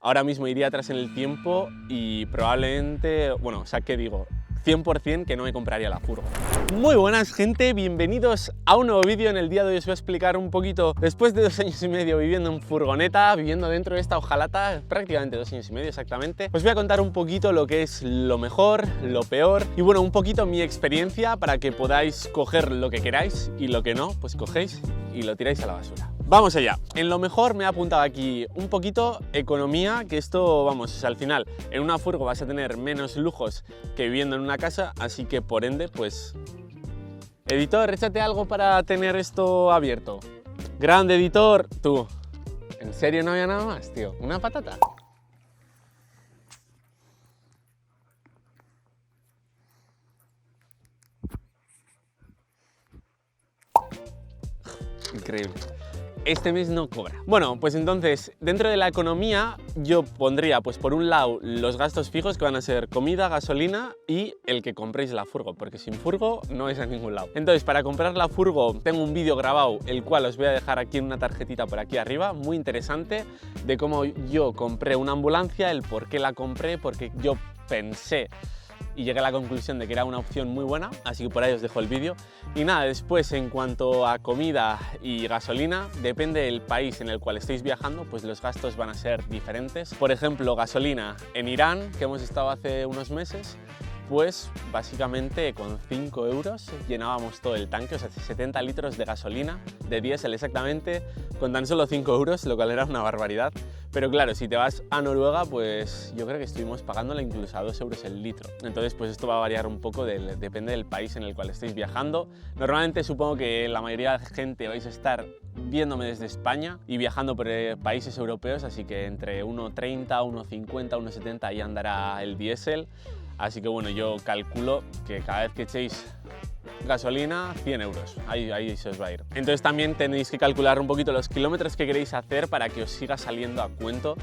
ahora mismo iría atrás en el tiempo y probablemente, bueno, o sea, ¿qué digo? 100% que no me compraría la furgo. Muy buenas, gente, bienvenidos a un nuevo vídeo. En el día de hoy os voy a explicar un poquito, después de 2 años y medio viviendo en furgoneta, viviendo dentro de esta hojalata, prácticamente 2 años y medio exactamente, os voy a contar un poquito lo que es lo mejor, lo peor y bueno, un poquito mi experiencia para que podáis coger lo que queráis y lo que no, pues cogéis y lo tiráis a la basura. Vamos allá. En lo mejor me he apuntado aquí un poquito economía, que esto, vamos, o sea, al final en una furgo vas a tener menos lujos que viviendo en una casa, así que por ende, pues... Editor, échate algo para tener esto abierto. Grande, editor. Tú, ¿en serio no había nada más, tío? ¿Una patata? Increíble. Este mes no cobra. Bueno, pues entonces, dentro de la economía, yo pondría, pues por un lado, los gastos fijos que van a ser comida, gasolina y el que compréis la furgo, porque sin furgo no vais a ningún lado. Entonces, para comprar la furgo, tengo un vídeo grabado, el cual os voy a dejar aquí en una tarjetita por aquí arriba, muy interesante, de cómo yo compré una ambulancia, el por qué la compré, porque yo pensé y llegué a la conclusión de que era una opción muy buena, así que por ahí os dejo el vídeo. Y nada, después en cuanto a comida y gasolina, depende del país en el cual estéis viajando, pues los gastos van a ser diferentes. Por ejemplo, gasolina en Irán, que hemos estado hace unos meses, pues básicamente con 5 euros llenábamos todo el tanque, o sea, 70 litros de gasolina, de diésel exactamente, con tan solo 5 euros, lo cual era una barbaridad. Pero claro, si te vas a Noruega, pues yo creo que estuvimos pagándola incluso a 2 euros el litro. Entonces, pues esto va a variar un poco, depende del país en el cual estéis viajando. Normalmente supongo que la mayoría de gente vais a estar viéndome desde España y viajando por países europeos, así que entre 1,30, 1,50, 1,70 ahí andará el diésel. Así que bueno, yo calculo que cada vez que echéis gasolina, 100 euros, ahí se os va a ir. Entonces también tenéis que calcular un poquito los kilómetros que queréis hacer para que os siga saliendo a cuento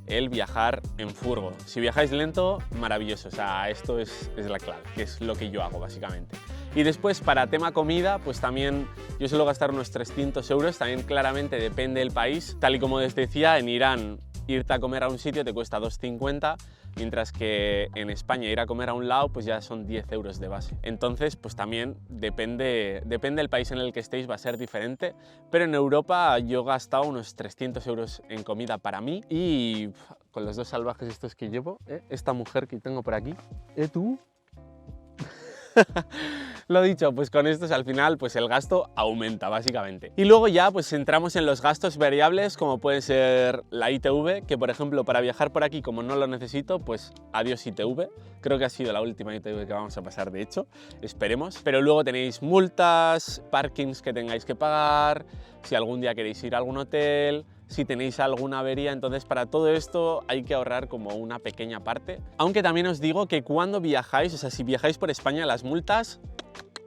el viajar en furgo. Si viajáis lento, maravilloso, o sea, esto es la clave, que es lo que yo hago básicamente. Y después para tema comida, pues también yo suelo gastar unos 300 euros, también claramente depende del país. Tal y como os decía, en Irán irte a comer a un sitio te cuesta 2,50, mientras que en España ir a comer a un lado pues ya son 10 euros de base. Entonces pues también depende del país en el que estéis, va a ser diferente, pero en Europa yo he gastado unos 300 euros en comida para mí y con los 2 salvajes estos que llevo, esta mujer que tengo por aquí, tú. Lo dicho, pues con estos al final pues el gasto aumenta básicamente. Y luego ya pues entramos en los gastos variables como puede ser la ITV, que por ejemplo para viajar por aquí como no lo necesito, pues adiós ITV. Creo que ha sido la última ITV que vamos a pasar, de hecho, esperemos. Pero luego tenéis multas, parkings que tengáis que pagar, si algún día queréis ir a algún hotel, si tenéis alguna avería. Entonces para todo esto hay que ahorrar como una pequeña parte. Aunque también os digo que cuando viajáis, o sea, si viajáis por España, las multas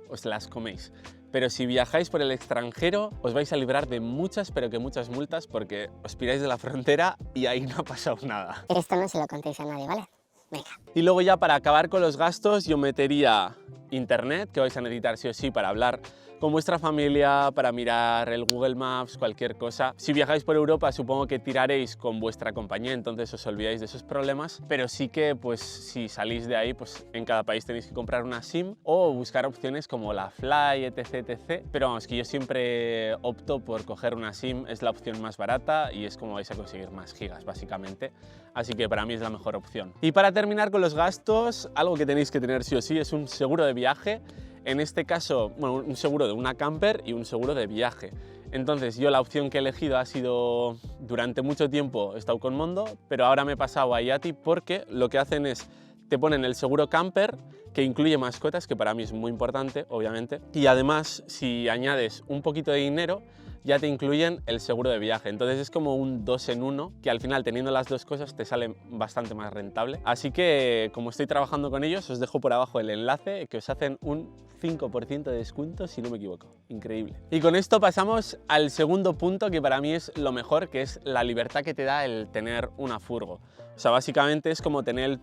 os las coméis. Pero si viajáis por el extranjero, os vais a librar de muchas, pero que muchas multas, porque os piráis de la frontera y ahí no ha pasado nada. Pero esto no se lo contéis a nadie, ¿vale? Venga. Y luego ya para acabar con los gastos, yo metería internet, que vais a necesitar sí o sí para hablar con vuestra familia, para mirar el Google Maps, cualquier cosa. Si viajáis por Europa, supongo que tiraréis con vuestra compañía, entonces os olvidáis de esos problemas, pero sí que pues si salís de ahí, pues en cada país tenéis que comprar una SIM o buscar opciones como la Fly, etc, etc. Pero vamos, que yo siempre opto por coger una SIM, es la opción más barata y es como vais a conseguir más gigas básicamente, así que para mí es la mejor opción. Y para terminar con los gastos, algo que tenéis que tener sí o sí es un seguro de viaje. En este caso, bueno, un seguro de una camper y un seguro de viaje. Entonces yo la opción que he elegido ha sido, durante mucho tiempo he estado con Mondo, pero ahora me he pasado a Yati porque lo que hacen es, te ponen el seguro camper, que incluye mascotas, que para mí es muy importante, obviamente, y además si añades un poquito de dinero, ya te incluyen el seguro de viaje. Entonces es como un 2 en 1, que al final teniendo las dos cosas te sale bastante más rentable. Así que como estoy trabajando con ellos, os dejo por abajo el enlace, que os hacen un 5% de descuento si no me equivoco. Increíble. Y con esto pasamos al segundo punto, que para mí es lo mejor, que es la libertad que te da el tener una furgo. O sea, básicamente es como tener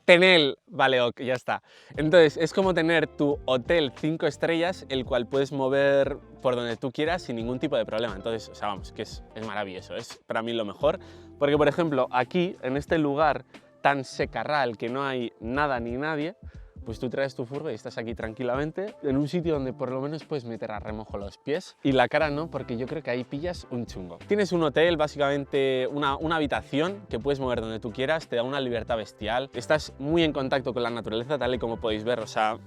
Tenel, vale, ok, ya está. Entonces, es como tener tu hotel 5 estrellas, el cual puedes mover por donde tú quieras sin ningún tipo de problema. Entonces, o sea, vamos, que es maravilloso, es para mí lo mejor. Porque, por ejemplo, aquí, en este lugar tan secarral que no hay nada ni nadie, pues tú traes tu furgo y estás aquí tranquilamente en un sitio donde por lo menos puedes meter a remojo los pies y la cara no, porque yo creo que ahí pillas un chungo. Tienes un hotel, básicamente una habitación que puedes mover donde tú quieras, te da una libertad bestial, estás muy en contacto con la naturaleza, tal y como podéis ver, o sea,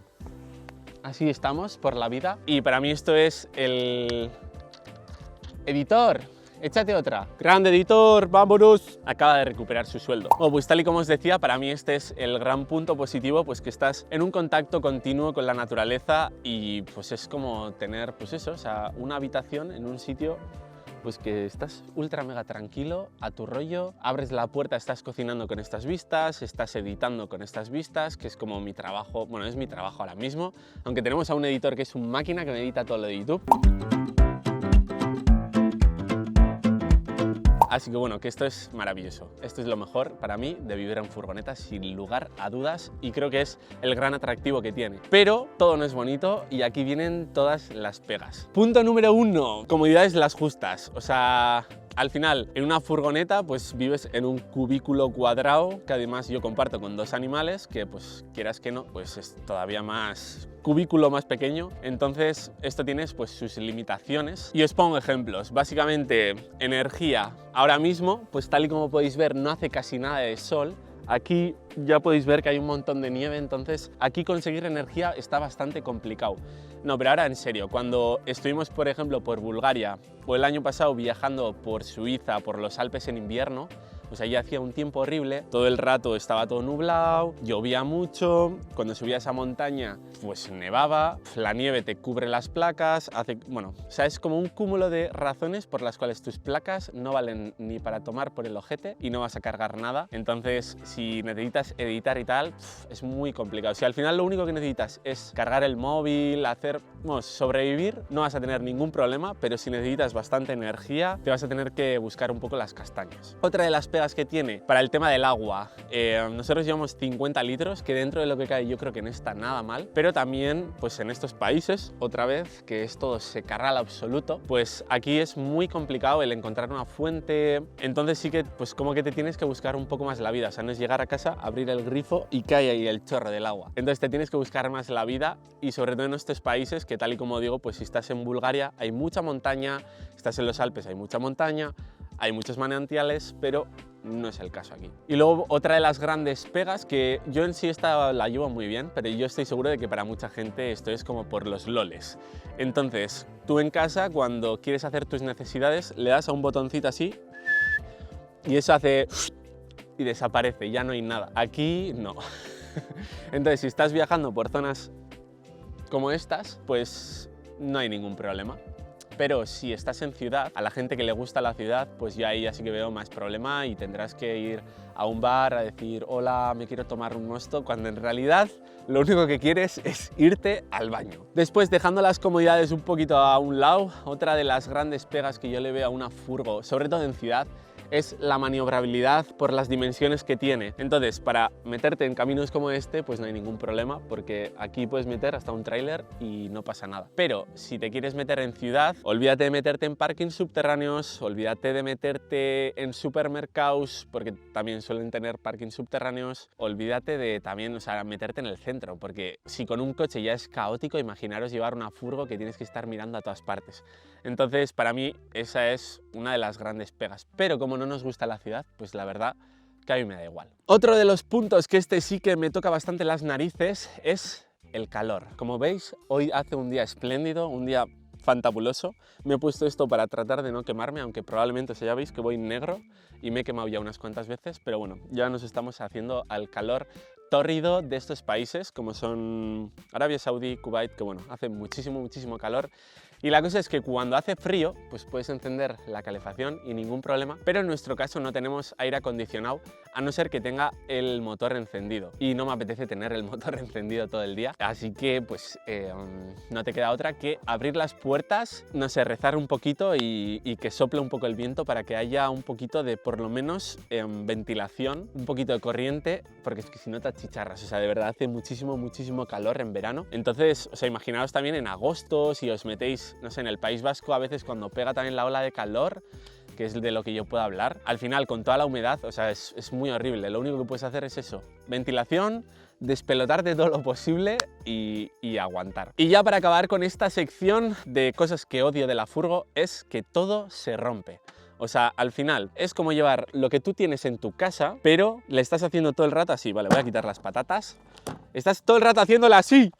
así estamos por la vida. Y para mí esto es el editor. Échate otra. Grande editor, vámonos. Acaba de recuperar su sueldo. Bueno, pues tal y como os decía, para mí este es el gran punto positivo, pues que estás en un contacto continuo con la naturaleza y pues es como tener, pues eso, o sea, una habitación en un sitio pues que estás ultra mega tranquilo, a tu rollo, abres la puerta, estás cocinando con estas vistas, estás editando con estas vistas, que es como mi trabajo, bueno, es mi trabajo ahora mismo, aunque tenemos a un editor que es un máquina que me edita todo lo de YouTube. Así que bueno, que esto es maravilloso. Esto es lo mejor para mí de vivir en furgoneta, sin lugar a dudas, y creo que es el gran atractivo que tiene. Pero todo no es bonito y aquí vienen todas las pegas. Punto número 1, comodidades las justas. O sea, al final, en una furgoneta pues vives en un cubículo cuadrado, que además yo comparto con 2 animales, que pues quieras que no, pues es todavía más cubículo más pequeño, entonces esto tiene pues sus limitaciones y os pongo ejemplos. Básicamente energía, ahora mismo pues tal y como podéis ver no hace casi nada de sol. Aquí ya podéis ver que hay un montón de nieve, entonces aquí conseguir energía está bastante complicado. No, pero ahora en serio, cuando estuvimos por ejemplo por Bulgaria o el año pasado viajando por Suiza, por los Alpes en invierno, pues allí hacía un tiempo horrible, todo el rato estaba todo nublado, llovía mucho, cuando subía a esa montaña pues nevaba, la nieve te cubre las placas, bueno, o sea, es como un cúmulo de razones por las cuales tus placas no valen ni para tomar por el ojete y no vas a cargar nada, entonces si necesitas editar y tal, es muy complicado. Si al final lo único que necesitas es cargar el móvil, bueno, sobrevivir, no vas a tener ningún problema, pero si necesitas bastante energía, te vas a tener que buscar un poco las castañas. Otra de las pegas que tiene para el tema del agua, nosotros llevamos 50 litros, que dentro de lo que cae yo creo que no está nada mal, pero también pues en estos países, otra vez, que es todo secarral absoluto, pues aquí es muy complicado el encontrar una fuente, entonces sí que pues como que te tienes que buscar un poco más la vida, o sea, no es llegar a casa, abrir el grifo y cae ahí el chorro del agua. Entonces te tienes que buscar más la vida y sobre todo en estos países que tal y como digo, pues si estás en Bulgaria hay mucha montaña, estás en los Alpes hay mucha montaña, hay muchos manantiales, pero no es el caso aquí. Y luego otra de las grandes pegas, que yo en sí esta la llevo muy bien, pero yo estoy seguro de que para mucha gente esto es como por los loles. Entonces, tú en casa cuando quieres hacer tus necesidades le das a un botoncito así y eso hace y desaparece, ya no hay nada. Aquí no. Entonces, si estás viajando por zonas como estas, pues no hay ningún problema. Pero si estás en ciudad, a la gente que le gusta la ciudad, pues yo ahí ya sí que veo más problema y tendrás que ir a un bar a decir hola, me quiero tomar un mosto, cuando en realidad lo único que quieres es irte al baño. Después, dejando las comodidades un poquito a un lado, otra de las grandes pegas que yo le veo a una furgo, sobre todo en ciudad, es la maniobrabilidad por las dimensiones que tiene. Entonces, para meterte en caminos como este, pues no hay ningún problema, porque aquí puedes meter hasta un tráiler y no pasa nada. Pero si te quieres meter en ciudad, olvídate de meterte en parkings subterráneos, olvídate de meterte en supermercados, porque también suelen tener parkings subterráneos, olvídate de también, o sea, meterte en el centro, porque si con un coche ya es caótico, imaginaros llevar una furgo que tienes que estar mirando a todas partes. Entonces, para mí, esa es una de las grandes pegas. Pero como no nos gusta la ciudad, pues la verdad que a mí me da igual. Otro de los puntos que este sí que me toca bastante las narices es el calor. Como veis, hoy hace un día espléndido, un día fantabuloso. Me he puesto esto para tratar de no quemarme, aunque probablemente ya veis que voy negro y me he quemado ya unas cuantas veces, pero bueno, ya nos estamos haciendo al calor tórrido de estos países como son Arabia Saudí, Kuwait, que bueno, hace muchísimo calor. Y la cosa es que cuando hace frío, pues puedes encender la calefacción y ningún problema, pero en nuestro caso no tenemos aire acondicionado, a no ser que tenga el motor encendido. Y no me apetece tener el motor encendido todo el día, así que pues no te queda otra que abrir las puertas, no sé, rezar un poquito y que sople un poco el viento para que haya un poquito de, por lo menos, ventilación, un poquito de corriente, porque es que si no te achicharras, o sea, de verdad hace muchísimo calor en verano. Entonces, o sea, imaginaos también en agosto, si os metéis, no sé, en el País Vasco, a veces cuando pega también la ola de calor, que es de lo que yo puedo hablar, al final con toda la humedad, o sea, es muy horrible. Lo único que puedes hacer es eso, ventilación, despelotarte todo lo posible y aguantar. Y ya para acabar con esta sección de cosas que odio de la furgo, es que todo se rompe. O sea, al final es como llevar lo que tú tienes en tu casa, pero le estás haciendo todo el rato así. Vale, voy a quitar las patatas. Estás todo el rato haciéndola así,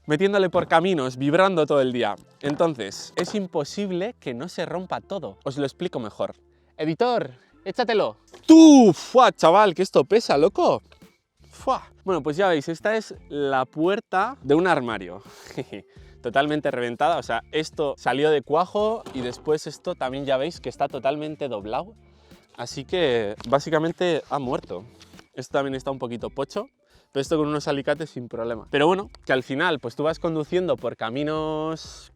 metiéndole por caminos, vibrando todo el día. Entonces, es imposible que no se rompa todo. Os lo explico mejor. Editor, échatelo. ¡Tú! ¡Fua, chaval! Que esto pesa, loco. ¡Fua! Bueno, pues ya veis, esta es la puerta de un armario. Totalmente reventada, o sea, esto salió de cuajo y después esto también ya veis que está totalmente doblado. Así que básicamente ha muerto. Esto también está un poquito pocho, pero esto con unos alicates sin problema. Pero bueno, que al final pues tú vas conduciendo por caminos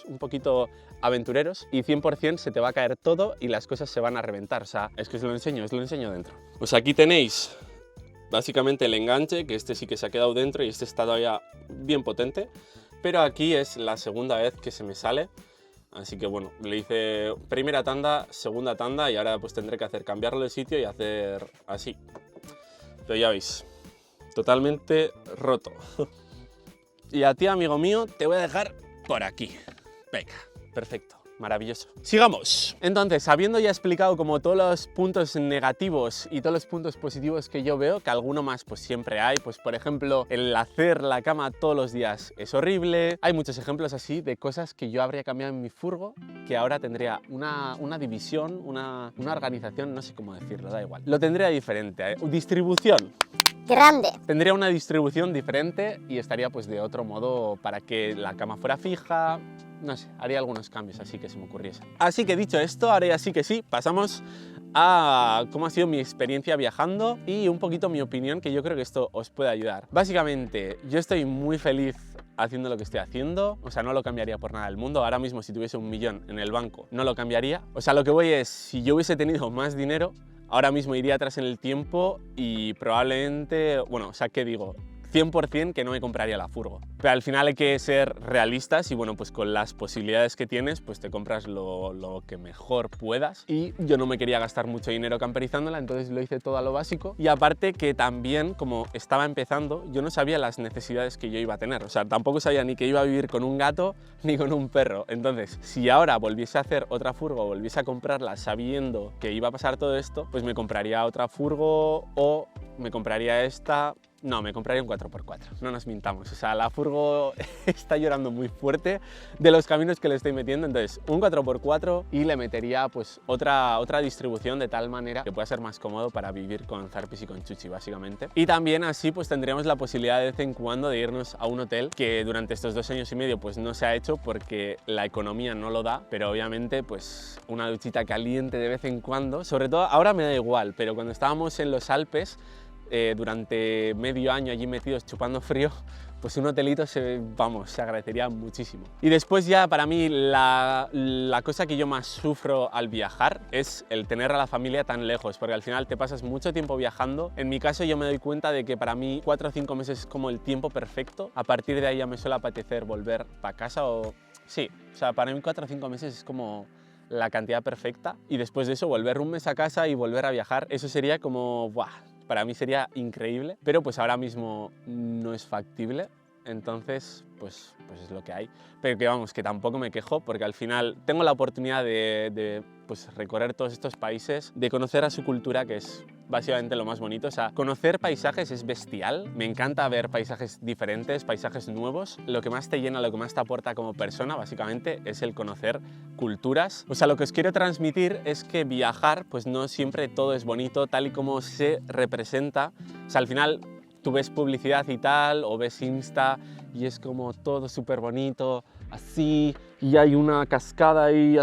un poquito aventureros y 100% se te va a caer todo y las cosas se van a reventar. O sea, es que os lo enseño dentro. Pues aquí tenéis básicamente el enganche, que este sí que se ha quedado dentro y este está todavía bien potente, pero aquí es la segunda vez que se me sale. Así que bueno, le hice primera tanda, segunda tanda y ahora pues tendré que cambiarlo de sitio y hacer así. Pero ya veis, totalmente roto. Y a ti, amigo mío, te voy a dejar por aquí. Venga, perfecto. Maravilloso. Sigamos. Entonces, habiendo ya explicado como todos los puntos negativos y todos los puntos positivos que yo veo, que alguno más pues siempre hay, pues por ejemplo, el hacer la cama todos los días es horrible. Hay muchos ejemplos así de cosas que yo habría cambiado en mi furgo, que ahora tendría una división, una organización, no sé cómo decirlo, da igual. Lo tendría diferente. Distribución. Grande. Tendría una distribución diferente y estaría pues de otro modo para que la cama fuera fija, no sé, haría algunos cambios así que se me ocurriesen. Así que dicho esto, ahora ya sí que sí, pasamos a cómo ha sido mi experiencia viajando y un poquito mi opinión, que yo creo que esto os puede ayudar. Básicamente, yo estoy muy feliz haciendo lo que estoy haciendo, o sea, no lo cambiaría por nada del mundo. Ahora mismo, si tuviese 1 millón en el banco, no lo cambiaría. O sea, lo que voy es, si yo hubiese tenido más dinero, ahora mismo iría atrás en el tiempo y probablemente, bueno, o sea, ¿qué digo? 100% que no me compraría la furgo. Pero al final hay que ser realistas y bueno, pues con las posibilidades que tienes, pues te compras lo que mejor puedas. Y yo no me quería gastar mucho dinero camperizándola, entonces lo hice todo a lo básico. Y aparte que también, como estaba empezando, yo no sabía las necesidades que yo iba a tener. O sea, tampoco sabía ni que iba a vivir con un gato ni con un perro. Entonces, si ahora volviese a hacer otra furgo, volviese a comprarla sabiendo que iba a pasar todo esto, pues me compraría otra furgo o me compraría esta. No, me compraría un 4x4, no nos mintamos. O sea, la furgo está llorando muy fuerte de los caminos que le estoy metiendo. Entonces, un 4x4 y le metería pues otra distribución de tal manera que pueda ser más cómodo para vivir con Zarpis y con Chuchi, básicamente. Y también así pues tendríamos la posibilidad de vez en cuando de irnos a un hotel, que durante estos 2 años y medio pues no se ha hecho porque la economía no lo da, pero obviamente pues una duchita caliente de vez en cuando, sobre todo ahora me da igual, pero cuando estábamos en los Alpes, durante medio año allí metidos chupando frío, pues un hotelito se agradecería muchísimo. Y después ya para mí la cosa que yo más sufro al viajar es el tener a la familia tan lejos, porque al final te pasas mucho tiempo viajando. En mi caso yo me doy cuenta de que para mí 4 o 5 meses es como el tiempo perfecto. A partir de ahí ya me suele apetecer volver para casa o... Sí, o sea, para mí 4 o 5 meses es como la cantidad perfecta. Y después de eso volver un mes a casa y volver a viajar, eso sería como... ¡buah! Para mí sería increíble, pero pues ahora mismo no es factible, entonces pues es lo que hay. Pero que vamos, que tampoco me quejo, porque al final tengo la oportunidad de pues recorrer todos estos países, de conocer a su cultura, que es básicamente lo más bonito. O sea, conocer paisajes es bestial, me encanta ver paisajes diferentes, paisajes nuevos. Lo que más te llena, lo que más te aporta como persona, básicamente, es el conocer culturas. O sea, lo que os quiero transmitir es que viajar, pues no siempre todo es bonito, tal y como se representa. O sea, al final tú ves publicidad y tal, o ves Insta, y es como todo súper bonito, así, y hay una cascada ahí,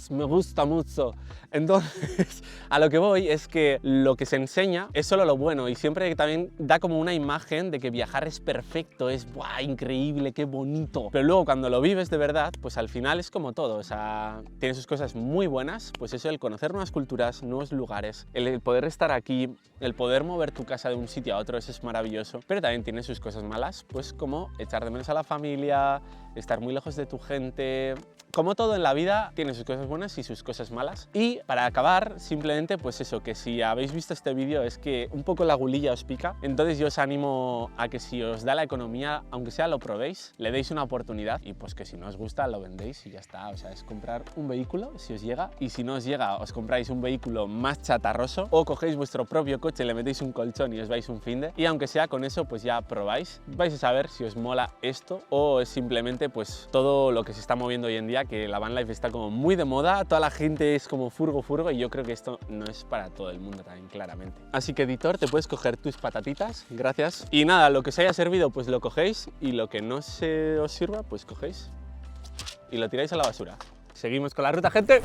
me gusta mucho. Entonces, a lo que voy es que lo que se enseña es solo lo bueno y siempre también da como una imagen de que viajar es perfecto, es ¡buah, increíble, qué bonito! Pero luego cuando lo vives de verdad, pues al final es como todo, o sea, tiene sus cosas muy buenas, pues eso, el conocer nuevas culturas, nuevos lugares, el poder estar aquí, el poder mover tu casa de un sitio a otro, eso es maravilloso, pero también tiene sus cosas malas, pues como echar de menos a la familia, estar muy lejos de tu gente. Como todo en la vida, tiene sus cosas buenas y sus cosas malas. Y para acabar, simplemente pues eso, que si habéis visto este vídeo es que un poco la gulilla os pica, entonces yo os animo a que si os da la economía, aunque sea lo probéis, le deis una oportunidad y pues que si no os gusta lo vendéis y ya está. O sea, es comprar un vehículo si os llega, y si no os llega os compráis un vehículo más chatarroso o cogéis vuestro propio coche, le metéis un colchón y os vais un finde, y aunque sea con eso pues ya probáis, vais a saber si os mola esto o es simplemente pues todo lo que se está moviendo hoy en día, que la van life está como muy de moda, toda la gente es como furgo, y yo creo que esto no es para todo el mundo también, claramente. Así que editor, te puedes coger tus patatitas, gracias. Y nada, lo que os haya servido pues lo cogéis, y lo que no se os sirva pues cogéis y lo tiráis a la basura. Seguimos con la ruta, gente.